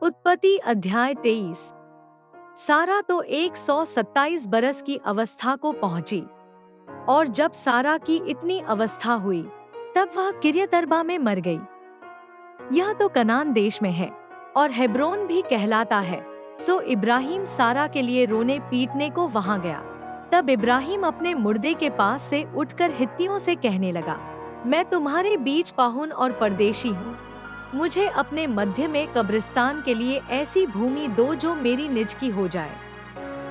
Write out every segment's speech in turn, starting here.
उत्पत्ति अध्याय 23। सारा तो 127 बरस की अवस्था को पहुंची, और जब सारा की इतनी अवस्था हुई तब वह किर्यतर्बा में मर गई। यह तो कनान देश में है और हेब्रोन भी कहलाता है। सो इब्राहिम सारा के लिए रोने पीटने को वहां गया। तब इब्राहिम अपने मुर्दे के पास से उठकर हित्तियों से कहने लगा, मैं तुम्हारे बीच पाहुन और परदेशी हूँ। मुझे अपने मध्य में कब्रिस्तान के लिए ऐसी भूमि दो जो मेरी निज की हो जाए,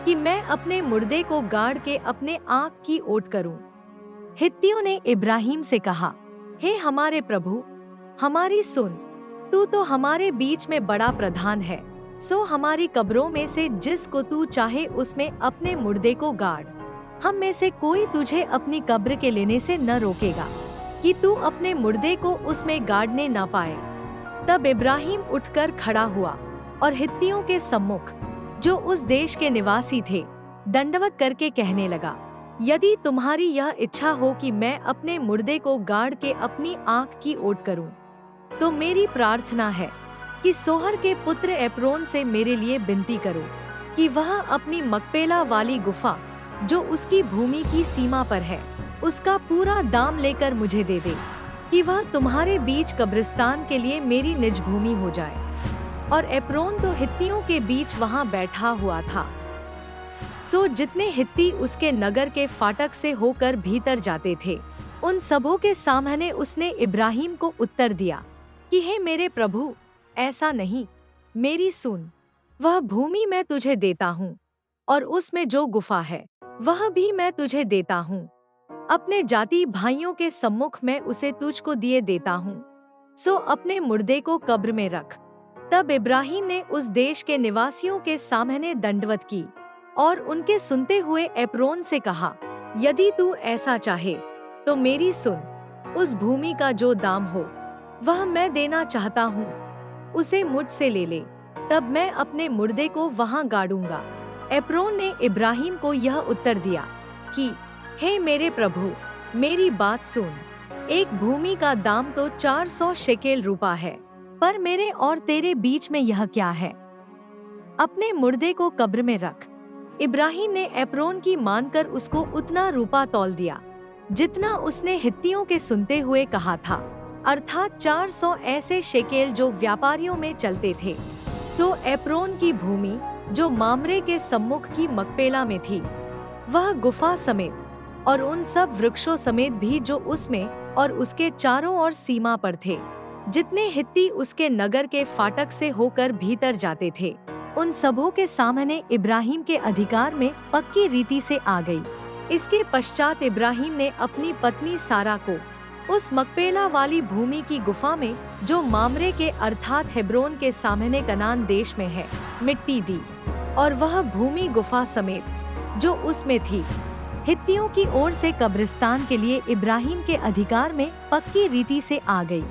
कि मैं अपने मुर्दे को गाड़ के अपने आँख की ओट करूं। हित्तियों ने इब्राहिम से कहा, हे हमारे प्रभु, हमारी सुन, तू तो हमारे बीच में बड़ा प्रधान है। सो हमारी कब्रों में से जिसको तू चाहे उसमें अपने मुर्दे को गाड़। हम में से कोई तुझे अपनी कब्र के लेने से न रोकेगा, कि तू अपने मुर्दे को उसमें गाड़ने न पाए। तब इब्राहिम उठकर खड़ा हुआ और हित्तियों के सम्मुख, जो उस देश के निवासी थे, दंडवत करके कहने लगा, यदि तुम्हारी यह इच्छा हो कि मैं अपने मुर्दे को गाड़ के अपनी आँख की ओट करूं, तो मेरी प्रार्थना है कि सोहर के पुत्र एप्रोन से मेरे लिए विनती करो कि वह अपनी मकपेला वाली गुफा, जो उसकी भूमि की सीमा पर है, उसका पूरा दाम लेकर मुझे दे दे, कि वह तुम्हारे बीच कब्रिस्तान के लिए मेरी निज भूमि हो जाए। और एप्रोन तो हित्तियों के बीच वहां बैठा हुआ था। सो जितने हित्ती उसके नगर के फाटक से होकर भीतर जाते थे, उन सबों के सामने उसने इब्राहिम को उत्तर दिया कि हे मेरे प्रभु, ऐसा नहीं, मेरी सुन, वह भूमि मैं तुझे देता हूँ, और उसमें जो गुफा है वह भी मैं तुझे देता हूँ। अपने जाति भाइयों के सम्मुख में उसे तुझको दिए देता हूँ। सो अपने मुर्दे को कब्र में रख। तब इब्राहिम ने उस देश के निवासियों के सामने दंडवत की और उनके सुनते हुए एप्रोन से कहा, यदि तू ऐसा चाहे तो मेरी सुन, उस भूमि का जो दाम हो वह मैं देना चाहता हूँ, उसे मुझसे ले ले, तब मैं अपने मुर्दे को वहां गाड़ूंगा। एप्रोन ने इब्राहिम को यह उत्तर दिया कि हे मेरे प्रभु, मेरी बात सुन, एक भूमि का दाम तो 400 शेकेल रूपा है, पर मेरे और तेरे बीच में यह क्या है? अपने मुर्दे को कब्र में रख। इब्राहिम ने एप्रोन की मानकर उसको उतना रूपा तौल दिया जितना उसने हित्तियों के सुनते हुए कहा था, अर्थात 400 ऐसे शेकेल जो व्यापारियों में चलते थे। सो एप्रोन की भूमि, जो मामरे के सम्मुख की मकपेला में थी, वह गुफा समेत और उन सब वृक्षों समेत भी जो उसमें और उसके चारों ओर सीमा पर थे, जितने हित्ती उसके नगर के फाटक से होकर भीतर जाते थे, उन सबों के सामने इब्राहिम के अधिकार में पक्की रीति से आ गई। इसके पश्चात इब्राहिम ने अपनी पत्नी सारा को उस मकपेला वाली भूमि की गुफा में, जो मामरे के अर्थात हेब्रोन के सामने कनान देश में है, मिट्टी दी, और वह भूमि गुफा समेत जो उसमें थी, हित्तियों की ओर से कब्रिस्तान के लिए इब्राहिम के अधिकार में पक्की रीति से आ गई।